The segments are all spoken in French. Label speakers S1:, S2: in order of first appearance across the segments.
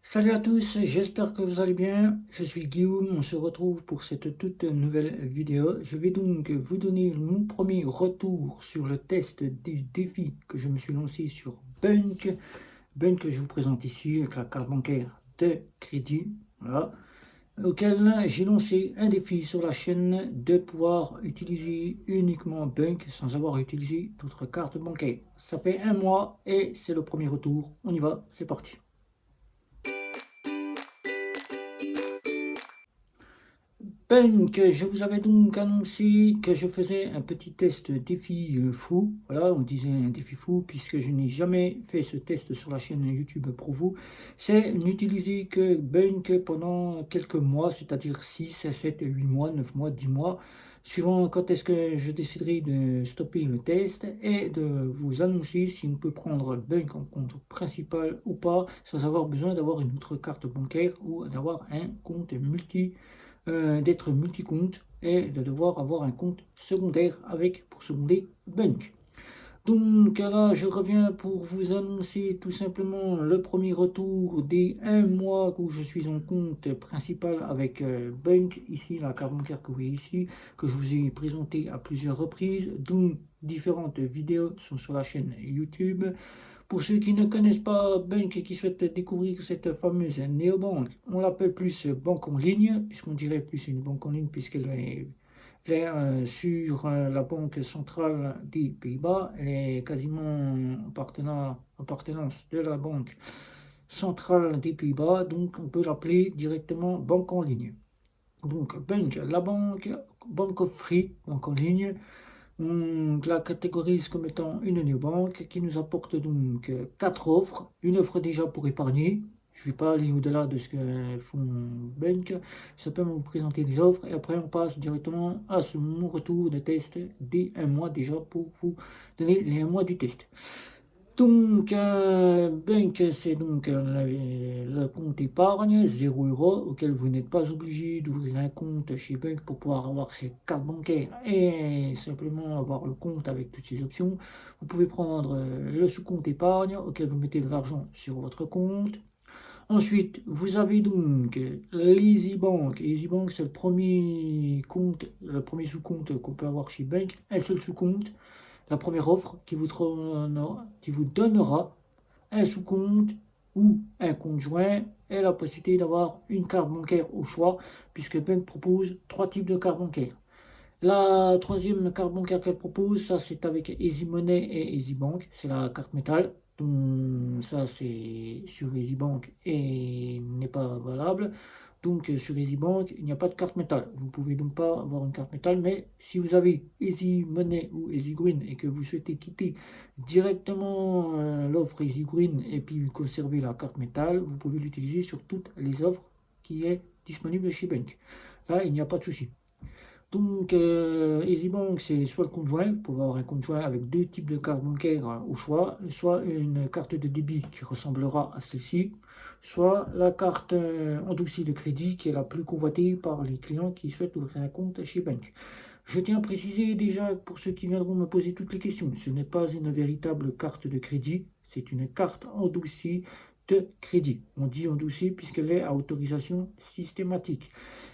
S1: Salut à tous, j'espère que vous allez bien. Je suis Guillaume, on se retrouve pour cette toute nouvelle vidéo. Je vais donc vous donner mon premier retour sur le test du défi que je me suis lancé sur Bunk. Bunk que je vous présente ici avec la carte bancaire de crédit, voilà, auquel j'ai lancé un défi sur la chaîne de pouvoir utiliser uniquement Bunk sans avoir utilisé d'autres cartes bancaires. Ça fait un mois et c'est le premier retour. On y va, c'est parti. Que je vous avais donc annoncé que je faisais un petit test défi fou. Voilà, on disait un défi fou puisque je n'ai jamais fait ce test sur la chaîne YouTube pour vous. C'est n'utiliser que Bunk pendant quelques mois, c'est-à-dire 6, 7, 8 mois, 9 mois, 10 mois, suivant quand est-ce que je déciderai de stopper le test et de vous annoncer si on peut prendre Bunk en compte principal ou pas, sans avoir besoin d'avoir une autre carte bancaire ou d'avoir un compte d'être multi-compte et de devoir avoir un compte secondaire avec pour seconder Bunk. Donc là, je reviens pour vous annoncer tout simplement le premier retour des 1 mois où je suis en compte principal avec Bunk, ici la carte bancaire que vous voyez ici, que je vous ai présenté à plusieurs reprises, dont différentes vidéos sont sur la chaîne YouTube. Pour ceux qui ne connaissent pas Bunk et qui souhaitent découvrir cette fameuse néobanque, on l'appelle plus banque en ligne, puisqu'on dirait plus une banque en ligne, puisqu'elle est sur la Banque centrale des Pays-Bas. Elle est quasiment en appartenance de la Banque centrale des Pays-Bas, donc on peut l'appeler directement banque en ligne. Donc Bunk, la banque of free, banque en ligne, on la catégorise comme étant une néobanque qui nous apporte donc quatre offres. Une offre déjà pour épargner. Je ne vais pas aller au-delà de ce que font Bank. Simplement vous présenter les offres et après on passe directement à mon retour de test des 1 mois déjà pour vous donner les 1 mois du test. Donc, Bank, c'est donc le compte épargne, 0 € auquel vous n'êtes pas obligé d'ouvrir un compte chez Bank pour pouvoir avoir ses cartes bancaires et simplement avoir le compte avec toutes ces options. Vous pouvez prendre le sous-compte épargne auquel vous mettez de l'argent sur votre compte. Ensuite, vous avez donc l'EasyBank. EasyBank, c'est le premier compte, le premier sous-compte qu'on peut avoir chez Bank, un seul sous-compte. La première offre qui vous donnera un sous-compte ou un compte joint et la possibilité d'avoir une carte bancaire au choix, puisque Bank propose trois types de cartes bancaires. La troisième carte bancaire qu'elle propose, ça c'est avec EasyMoney et EasyBank, c'est la carte métal. Donc ça c'est sur EasyBank et n'est pas valable. Donc sur EasyBank, il n'y a pas de carte métal. Vous ne pouvez donc pas avoir une carte métal, mais si vous avez EasyMoney ou EasyGreen et que vous souhaitez quitter directement l'offre EasyGreen et puis conserver la carte métal, vous pouvez l'utiliser sur toutes les offres qui est disponible chez Bank. Là, il n'y a pas de souci. Donc, EasyBank, c'est soit le compte joint, vous pouvez avoir un compte joint avec deux types de cartes bancaires au choix, soit une carte de débit qui ressemblera à celle-ci, soit la carte endoucie de crédit qui est la plus convoitée par les clients qui souhaitent ouvrir un compte chez Bank. Je tiens à préciser déjà pour ceux qui viendront me poser toutes les questions, ce n'est pas une véritable carte de crédit, c'est une carte endoucie de crédit. On dit endoucie puisqu'elle est à autorisation systématique.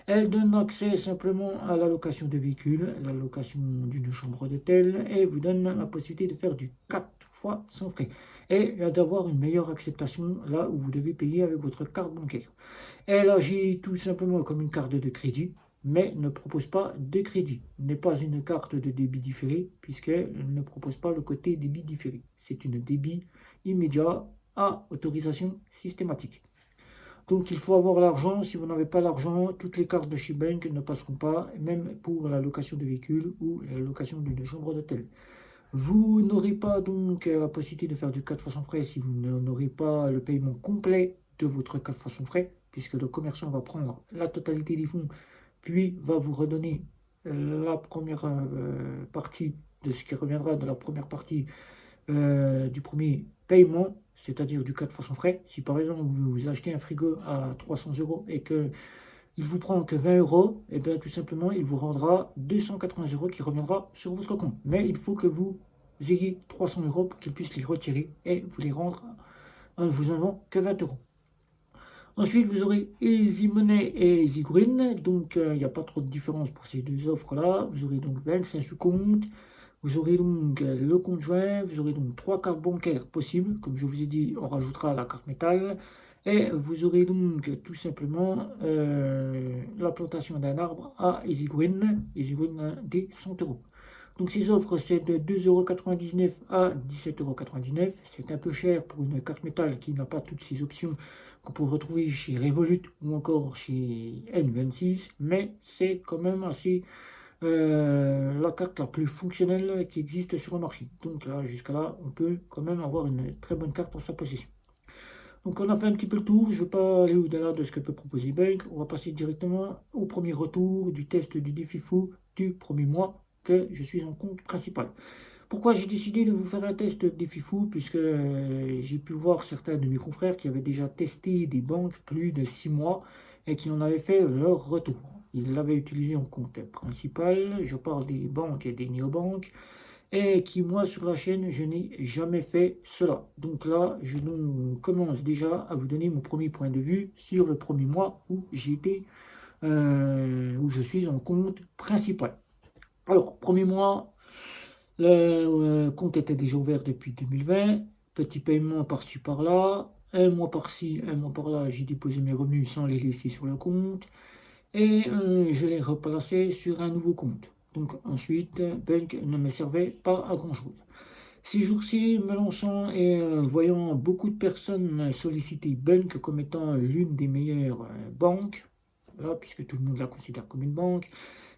S1: Elle donne accès simplement à la location de véhicules, la location d'une chambre d'hôtel et vous donne la possibilité de faire du 4 fois sans frais et d'avoir une meilleure acceptation là où vous devez payer avec votre carte bancaire. Elle agit tout simplement comme une carte de crédit mais ne propose pas de crédit. N'est pas une carte de débit différé puisqu'elle ne propose pas le côté débit différé. C'est une débit immédiat à autorisation systématique. Donc il faut avoir l'argent. Si vous n'avez pas l'argent, toutes les cartes de chez Bank ne passeront pas, même pour la location de véhicules ou la location d'une chambre d'hôtel. Vous n'aurez pas donc la possibilité de faire du 4 fois sans frais si vous n'aurez pas le paiement complet de votre 4 fois sans frais, puisque le commerçant va prendre la totalité des fonds, puis va vous redonner la première partie de ce qui reviendra de la première partie du premier paiement, c'est-à-dire du 4 fois sans frais. Si par exemple vous achetez un frigo à 300 € et que il vous prend que 20 €, et bien tout simplement il vous rendra 280 € qui reviendra sur votre compte. Mais il faut que vous ayez 300 € pour qu'il puisse les retirer et vous les rendre en ne vous enlevant que 20 €. Ensuite, vous aurez Easy Money et Easy Green. Donc, il n'y a pas trop de différence pour ces deux offres-là. Vous aurez donc 25 sous-comptes. Vous aurez donc le compte joint. Vous aurez donc 3 cartes bancaires possibles. Comme je vous ai dit, on rajoutera la carte métal. Et vous aurez donc tout simplement la plantation d'un arbre à Easy Green des 100 euros. Donc ces offres, c'est de 2,99 € à 17,99 €. C'est un peu cher pour une carte métal qui n'a pas toutes ces options qu'on peut retrouver chez Revolut ou encore chez N26, mais c'est quand même assez la carte la plus fonctionnelle qui existe sur le marché. Donc là, jusqu'à là, on peut quand même avoir une très bonne carte en sa possession. Donc on a fait un petit peu le tour, je ne vais pas aller au-delà de ce que peut proposer Bank. On va passer directement au premier retour du test du défi fou du premier mois que je suis en compte principal. Pourquoi j'ai décidé de vous faire un test défi fou? Puisque j'ai pu voir certains de mes confrères qui avaient déjà testé des banques plus de 6 mois et qui en avaient fait leur retour. Ils l'avaient utilisé en compte principal, je parle des banques et des néobanques, et qui, moi, sur la chaîne, je n'ai jamais fait cela. Donc là, je commence déjà à vous donner mon premier point de vue sur le premier mois où où je suis en compte principal. Alors, premier mois, le compte était déjà ouvert depuis 2020. Petit paiement par-ci par-là. Un mois par-ci, un mois par-là, j'ai déposé mes revenus sans les laisser sur le compte. Et je les replaçais sur un nouveau compte. Donc ensuite, Bank ne me servait pas à grand-chose. Ces jours-ci, me lançant et voyant beaucoup de personnes solliciter Bank comme étant l'une des meilleures banques, là, puisque tout le monde la considère comme une banque,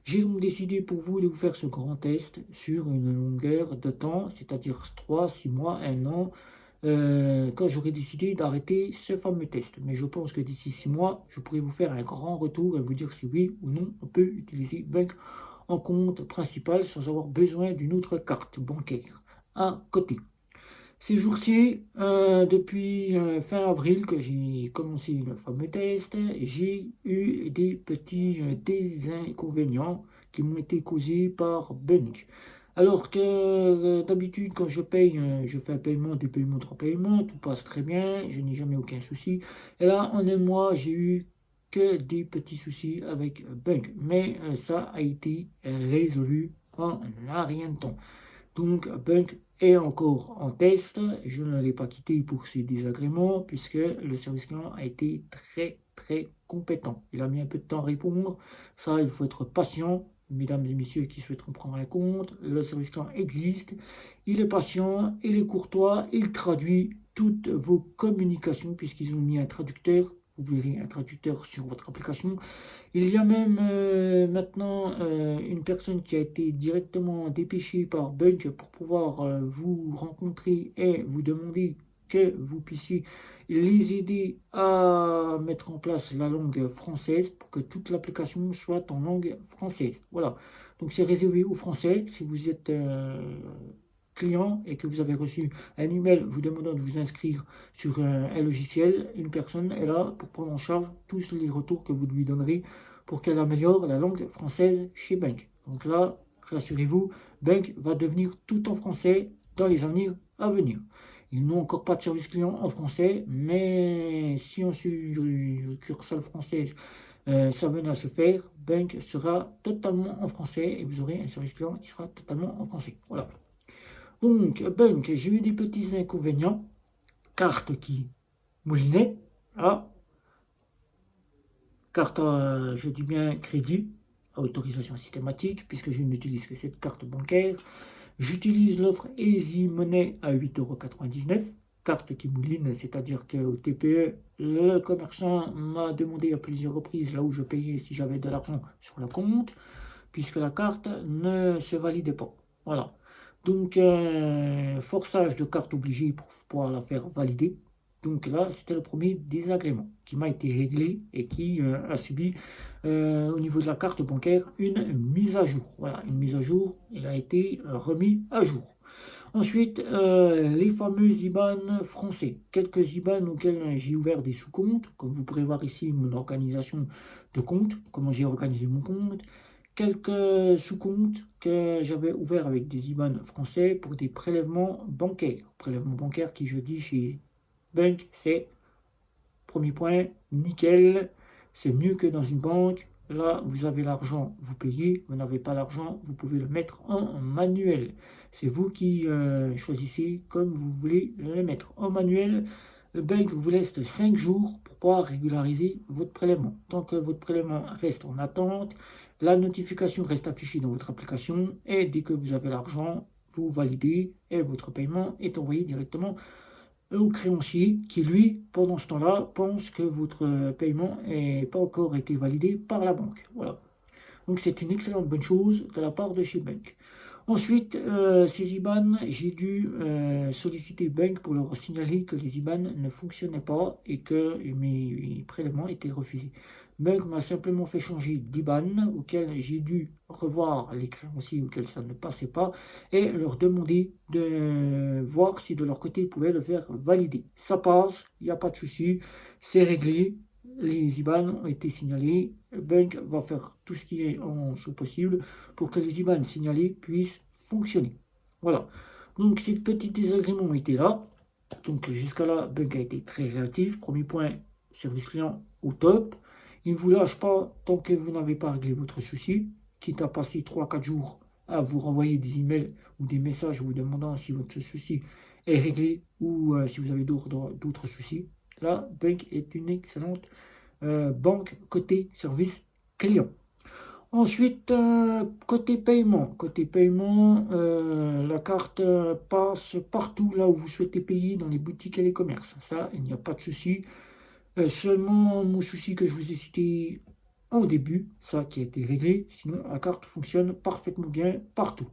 S1: j'ai donc décidé pour vous de vous faire ce grand test sur une longueur de temps, c'est-à-dire 3, 6 mois, 1 an, quand j'aurai décidé d'arrêter ce fameux test. Mais je pense que d'ici 6 mois, je pourrai vous faire un grand retour et vous dire si oui ou non on peut utiliser Bank en compte principal sans avoir besoin d'une autre carte bancaire à côté. Ces jours-ci, depuis fin avril que j'ai commencé le fameux test, j'ai eu des petits désinconvénients qui m'ont été causés par Bank. Alors que d'habitude, quand je paye, je fais un paiement, deux paiements, trois paiements, tout passe très bien, je n'ai jamais aucun souci. Et là, en un mois, j'ai eu que des petits soucis avec Bank. Mais ça a été résolu en un rien de temps. Donc, Bank est encore en test. Je ne l'ai pas quitté pour ses désagréments puisque le service client a été très compétent. Il a mis un peu de temps à répondre. Ça, il faut être patient. Mesdames et messieurs qui souhaiteront prendre un compte, le service client existe. Il est patient, il est courtois, il traduit toutes vos communications puisqu'ils ont mis un traducteur. Vous verrez un traducteur sur votre application. Il y a même maintenant une personne qui a été directement dépêchée par Bank pour pouvoir vous rencontrer et vous demander que vous puissiez les aider à mettre en place la langue française pour que toute l'application soit en langue française. Voilà. Donc c'est réservé aux Français. Si vous êtes client et que vous avez reçu un email vous demandant de vous inscrire sur un logiciel, une personne est là pour prendre en charge tous les retours que vous lui donnerez pour qu'elle améliore la langue française chez Bank. Donc là, rassurez-vous, Bank va devenir tout en français dans les années à venir. Ils n'ont encore pas de service client en français, mais si on succursale française ça venait à se faire, Bank sera totalement en français et vous aurez un service client qui sera totalement en français. Voilà. Donc, Bank, j'ai eu des petits inconvénients. Carte qui moulinait. Ah, carte, je dis bien crédit, à autorisation systématique, puisque je n'utilise que cette carte bancaire. J'utilise l'offre Easy Money à 8,99 €. Carte qui mouline, c'est-à-dire qu'au TPE, le commerçant m'a demandé à plusieurs reprises là où je payais si j'avais de l'argent sur le compte, puisque la carte ne se validait pas. Voilà. Donc, forçage de carte obligé pour pouvoir la faire valider. Donc là, c'était le premier désagrément qui m'a été réglé et qui a subi au niveau de la carte bancaire une mise à jour. Voilà, une mise à jour, il a été remis à jour. Ensuite, les fameux IBAN français. Quelques IBAN auxquels j'ai ouvert des sous-comptes, comme vous pourrez voir ici mon organisation de compte, comment j'ai organisé mon compte. Quelques sous-comptes que j'avais ouverts avec des IBAN français pour des prélèvements bancaires. Prélèvements bancaires qui, je dis chez Bank, c'est Premier point, nickel, c'est mieux que dans une banque. Là, vous avez l'argent, vous payez. Vous n'avez pas l'argent, vous pouvez le mettre en manuel. C'est vous qui choisissez comme vous voulez le mettre. En manuel, le banque vous laisse 5 jours pour pouvoir régulariser votre prélèvement. Tant que votre prélèvement reste en attente, la notification reste affichée dans votre application et dès que vous avez l'argent, vous validez et votre paiement est envoyé directement au créancier qui, lui, pendant ce temps-là, pense que votre paiement n'a pas encore été validé par la banque. Voilà. Donc c'est une excellente bonne chose de la part de chez Bank. Ensuite, ces IBAN, j'ai dû solliciter Bank pour leur signaler que les IBAN ne fonctionnaient pas et que mes prélèvements étaient refusés. Bank m'a simplement fait changer d'IBAN auquel j'ai dû revoir les créanciers auxquels ça ne passait pas et leur demander de voir si de leur côté ils pouvaient le faire valider. Ça passe, il n'y a pas de souci, c'est réglé. Les IBAN ont été signalés. Bank va faire tout ce qui est en son possible pour que les IBAN signalés puissent fonctionner. Voilà. Donc, ces petits désagréments étaient là. Donc, jusqu'à là, Bank a été très réactif. Premier point, service client au top. Il ne vous lâche pas tant que vous n'avez pas réglé votre souci, quitte à passer 3-4 jours à vous renvoyer des emails ou des messages vous demandant si votre souci est réglé ou si vous avez d'autres soucis. Là, Bank est une excellente banque côté service client. Ensuite, côté paiement, la carte passe partout là où vous souhaitez payer, dans les boutiques et les commerces. Ça, il n'y a pas de souci. Seulement mon souci que je vous ai cité au début, ça qui a été réglé, sinon la carte fonctionne parfaitement bien partout.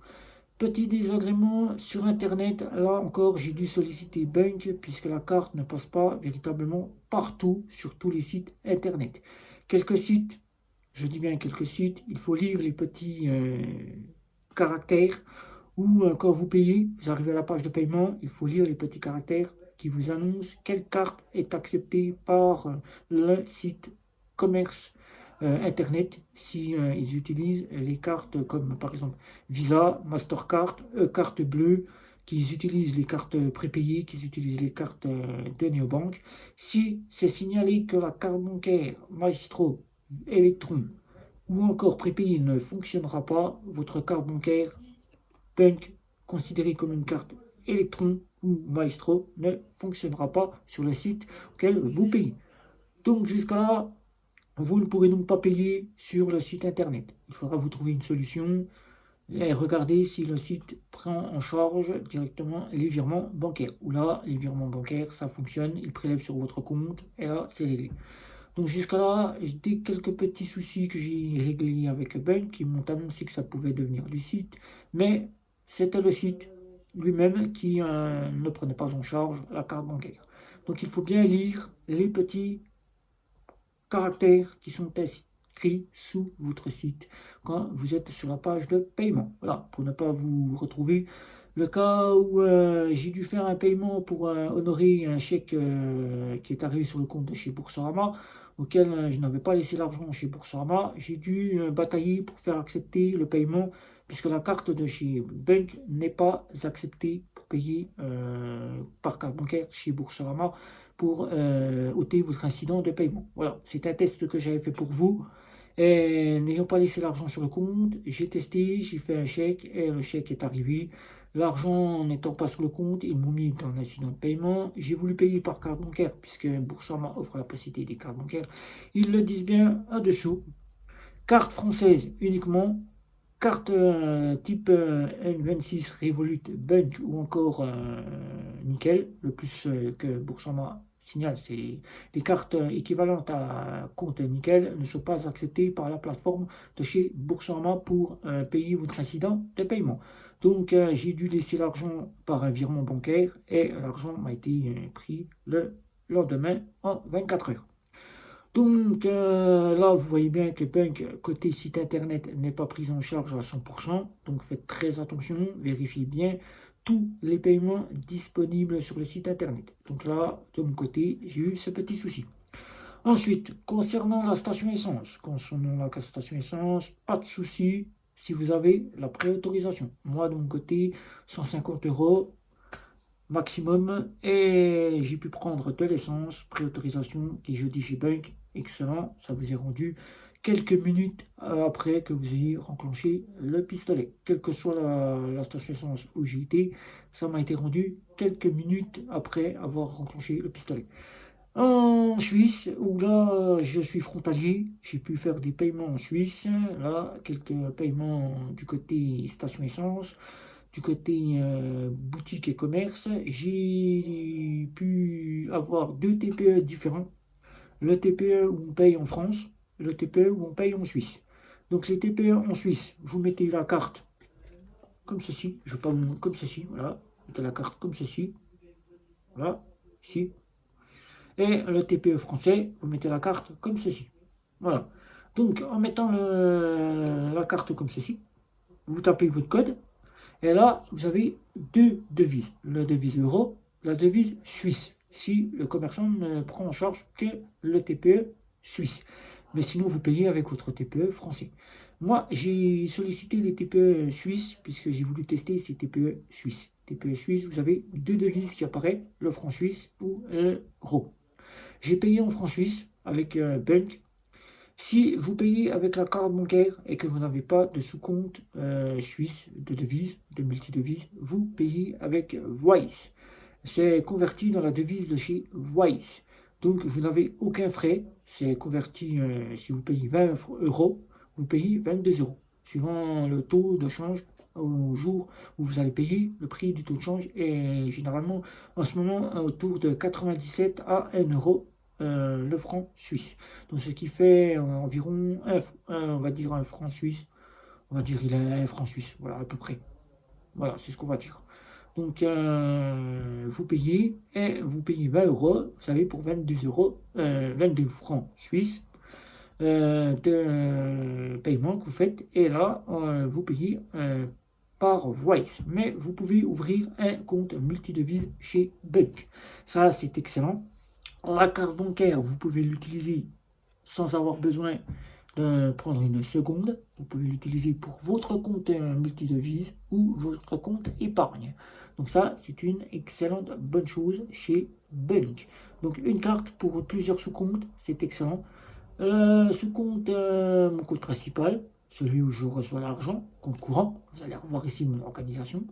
S1: Petit désagrément sur Internet, là encore j'ai dû solliciter Bank puisque la carte ne passe pas véritablement partout sur tous les sites Internet. Quelques sites, je dis bien quelques sites, il faut lire les petits caractères ou quand vous payez, vous arrivez à la page de paiement, il faut lire les petits caractères qui vous annoncent quelle carte est acceptée par le site commerce Internet si ils utilisent les cartes comme par exemple Visa, Mastercard, carte bleue, qu'ils utilisent les cartes prépayées, qu'ils utilisent les cartes de néobanque. Si c'est signalé que la carte bancaire Maestro, Electron ou encore prépayée ne fonctionnera pas, votre carte bancaire Bank considérée comme une carte Electron ou Maestro ne fonctionnera pas sur le site auquel vous payez. Donc jusqu'à là, vous ne pourrez donc pas payer sur le site internet. Il faudra vous trouver une solution et regarder si le site prend en charge directement les virements bancaires. Ou là, les virements bancaires, ça fonctionne, ils prélèvent sur votre compte et là, c'est réglé. Donc jusqu'à là, j'ai quelques petits soucis que j'ai réglés avec Bank qui m'ont annoncé que ça pouvait devenir du site, mais c'était le site lui-même qui ne prenait pas en charge la carte bancaire. Donc il faut bien lire les petits caractères qui sont inscrits sous votre site quand vous êtes sur la page de paiement. Voilà, pour ne pas vous retrouver le cas où j'ai dû faire un paiement pour honorer un chèque qui est arrivé sur le compte de chez Boursorama, auquel je n'avais pas laissé l'argent chez Boursorama. J'ai dû batailler pour faire accepter le paiement, puisque la carte de chez Bank n'est pas acceptée pour payer par carte bancaire chez Boursorama pour ôter votre incident de paiement. Voilà, c'est un test que j'avais fait pour vous. Et n'ayant pas laissé l'argent sur le compte, j'ai testé, j'ai fait un chèque et le chèque est arrivé. L'argent n'étant pas sur le compte, ils m'ont mis dans l'incident de paiement. J'ai voulu payer par carte bancaire puisque Boursorama offre la possibilité des cartes bancaires. Ils le disent bien en-dessous. Carte française uniquement. Carte type N26 Revolut Bank ou encore Nickel. Le plus que Boursorama signale, c'est les cartes équivalentes à compte Nickel ne sont pas acceptées par la plateforme de chez Boursorama pour payer votre incident de paiement. Donc j'ai dû laisser l'argent par un virement bancaire et l'argent m'a été pris le lendemain en 24 heures. Donc là, vous voyez bien que Bank, côté site internet, n'est pas pris en charge à 100%. Donc faites très attention, vérifiez bien tous les paiements disponibles sur le site internet. Donc là, de mon côté, j'ai eu ce petit souci. Ensuite, concernant la station essence, pas de souci si vous avez la préautorisation. Moi, de mon côté, 150 €. maximum et j'ai pu prendre de l'essence, préautorisation et jeudi chez Bank, excellent, ça vous est rendu quelques minutes après que vous ayez enclenché le pistolet. Quelle que soit la station essence où j'ai été, ça m'a été rendu quelques minutes après avoir enclenché le pistolet. En Suisse, où là je suis frontalier, j'ai pu faire des paiements en Suisse, là quelques paiements du côté station essence, du côté boutique et commerce, j'ai pu avoir deux TPE différents. Le TPE où on paye en France, le TPE où on paye en Suisse. Donc les TPE en Suisse, vous mettez la carte comme ceci, je pas comme ceci, voilà, vous mettez la carte comme ceci, voilà, ici. Et le TPE français, vous mettez la carte comme ceci, voilà. Donc en mettant la carte comme ceci, vous tapez votre code. Et là, vous avez deux devises. La devise euro, la devise suisse. Si le commerçant ne prend en charge que le TPE suisse. Mais sinon, vous payez avec votre TPE français. Moi, j'ai sollicité les TPE suisses puisque j'ai voulu tester ces TPE suisses. TPE suisse, vous avez deux devises qui apparaissent, le franc suisse ou l'euro. J'ai payé en franc suisse avec Bank. Si vous payez avec la carte bancaire et que vous n'avez pas de sous-compte suisse de devise, de multidevise, vous payez avec Wise. C'est converti dans la devise de chez Wise. Donc vous n'avez aucun frais. C'est converti, si vous payez 20 euros, vous payez 22 euros. Suivant le taux de change au jour où vous allez payer, le prix du taux de change est généralement en ce moment autour de 97 à 1 euro le franc suisse. Donc ce qui fait environ on va dire un franc suisse. On va dire il a un franc suisse, voilà à peu près. Voilà, c'est ce qu'on va dire. Donc vous payez 20 euros, vous savez, pour 22 euros, 22 francs suisses de paiement que vous faites. Et là, vous payez par Wise. Mais vous pouvez ouvrir un compte multidevise chez Bank. Ça, c'est excellent. La carte bancaire, vous pouvez l'utiliser sans avoir besoin de prendre une seconde. Vous pouvez l'utiliser pour votre compte multidevise ou votre compte épargne. Donc ça, c'est une excellente bonne chose chez Bank. Donc une carte pour plusieurs sous-comptes, c'est excellent. Sous-compte, mon compte principal, celui où je reçois l'argent, compte courant, vous allez revoir ici mon organisation.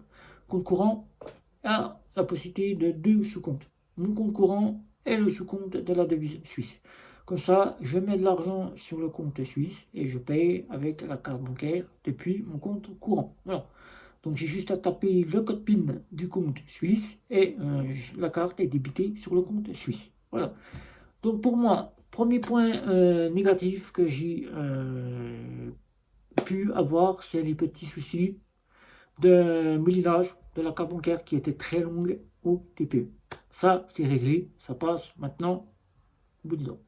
S1: Compte courant a la possibilité de deux sous-comptes. Mon compte courant et le sous-compte de la devise suisse. Comme ça, je mets de l'argent sur le compte suisse et je paye avec la carte bancaire depuis mon compte courant. Voilà. Donc j'ai juste à taper le code PIN du compte suisse et la carte est débitée sur le compte suisse. Voilà. Donc pour moi, premier point négatif que j'ai pu avoir, c'est les petits soucis de moulinage de la carte bancaire qui était très longue au TPE. Ça, c'est réglé, ça passe maintenant au bout du doigt.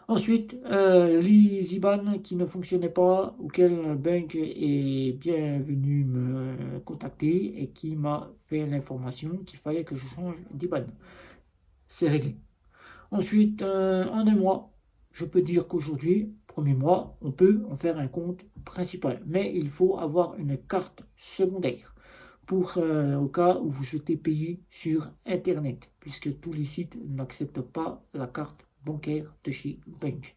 S1: Ensuite, les IBAN qui ne fonctionnaient pas, auquel Bank est bien venu me contacter et qui m'a fait l'information qu'il fallait que je change d'IBAN. C'est réglé. Ensuite, en un mois, je peux dire qu'aujourd'hui, premier mois, on peut en faire un compte principal. Mais il faut avoir une carte secondaire pour au cas où vous souhaitez payer sur Internet, puisque tous les sites n'acceptent pas la carte bancaire de chez Bank.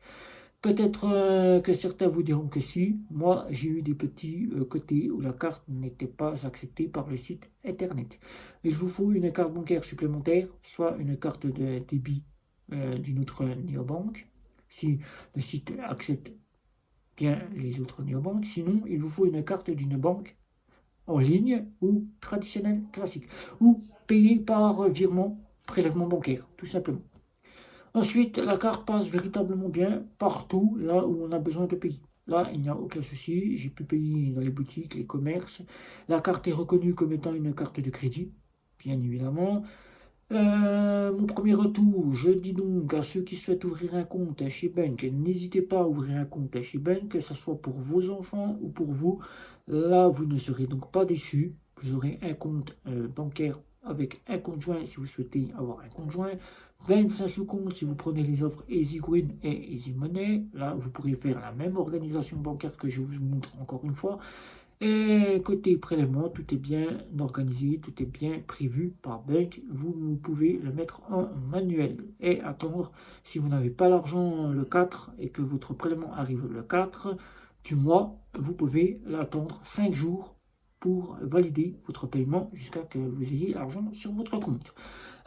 S1: Peut-être que certains vous diront que si. Moi, j'ai eu des petits côtés où la carte n'était pas acceptée par le site Internet. Il vous faut une carte bancaire supplémentaire, soit une carte de débit d'une autre néobanque, si le site accepte bien les autres néobanques. Sinon, il vous faut une carte d'une banque en ligne ou traditionnelle classique, ou payer par virement, prélèvement bancaire, tout simplement. Ensuite, la carte passe véritablement bien partout là où on a besoin de payer. Là, il n'y a aucun souci, j'ai pu payer dans les boutiques, les commerces. La carte est reconnue comme étant une carte de crédit, bien évidemment. Mon premier retour, je dis donc à ceux qui souhaitent ouvrir un compte chez Bank, n'hésitez pas à ouvrir un compte chez Bank, que ce soit pour vos enfants ou pour vous. Là, vous ne serez donc pas déçus. Vous aurez un compte bancaire avec un compte joint si vous souhaitez avoir un compte joint. 25 sous-comptes si vous prenez les offres EasyGreen et EasyMoney. Là, vous pourrez faire la même organisation bancaire que je vous montre encore une fois. Et côté prélèvement, tout est bien organisé, tout est bien prévu par Bank. Vous pouvez le mettre en manuel et attendre. Si vous n'avez pas l'argent le 4 et que votre prélèvement arrive le 4 du mois, vous pouvez l'attendre 5 jours pour valider votre paiement jusqu'à que vous ayez l'argent sur votre compte.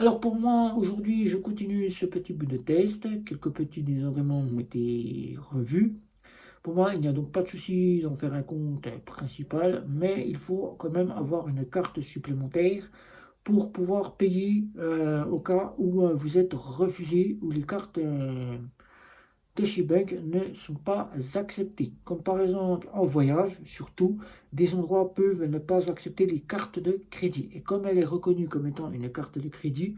S1: Alors pour moi, aujourd'hui, je continue ce petit bout de test. Quelques petits désagréments ont été revus. Pour moi, il n'y a donc pas de souci d'en faire un compte principal, mais il faut quand même avoir une carte supplémentaire pour pouvoir payer au cas où vous êtes refusé, ou les cartes de chez Bank ne sont pas acceptées. Comme par exemple en voyage, surtout, des endroits peuvent ne pas accepter les cartes de crédit. Et comme elle est reconnue comme étant une carte de crédit,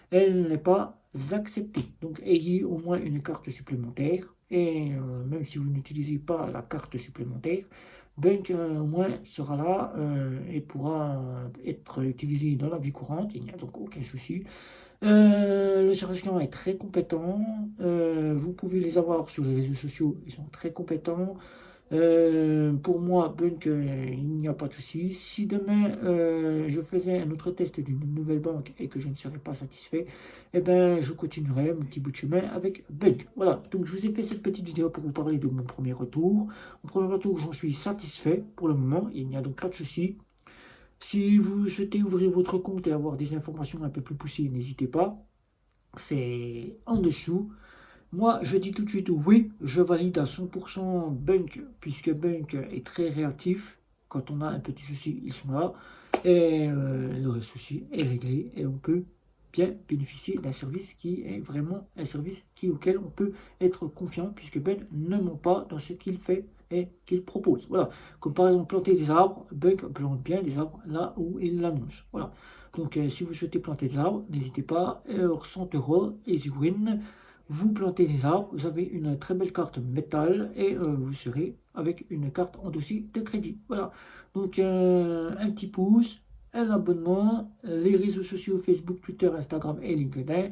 S1: elle n'est pas acceptée. Donc ayez au moins une carte supplémentaire. Et même si vous n'utilisez pas la carte supplémentaire, Bank au moins sera là et pourra être utilisé dans la vie courante. Il n'y a donc aucun souci. Le service client est très compétent. Vous pouvez les avoir sur les réseaux sociaux, ils sont très compétents. Pour moi, Bunk, il n'y a pas de souci. Si demain je faisais un autre test d'une nouvelle banque et que je ne serais pas satisfait, eh ben, je continuerai mon petit bout de chemin avec Bunk. Voilà, donc je vous ai fait cette petite vidéo pour vous parler de mon premier retour. Mon premier retour, j'en suis satisfait pour le moment, il n'y a donc pas de souci. Si vous souhaitez ouvrir votre compte et avoir des informations un peu plus poussées, n'hésitez pas. C'est en dessous. Moi, je dis tout de suite oui, je valide à 100% Bunk, puisque Bunk est très réactif. Quand on a un petit souci, ils sont là. Et le souci est réglé et on peut bien bénéficier d'un service qui est vraiment un service auquel on peut être confiant, puisque Ben ne ment pas dans ce qu'il fait et qu'il propose. Voilà. Comme par exemple planter des arbres, Bunk plante bien des arbres là où il l'annonce. Voilà. Donc si vous souhaitez planter des arbres, n'hésitez pas. 100 euros, easy win. Vous plantez des arbres, vous avez une très belle carte métal et vous serez avec une carte en dossier de crédit. Voilà. Donc un petit pouce, un abonnement, les réseaux sociaux Facebook, Twitter, Instagram et LinkedIn.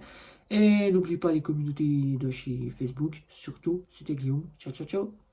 S1: Et n'oubliez pas les communautés de chez Facebook. Surtout, c'était Guillaume. Ciao, ciao, ciao.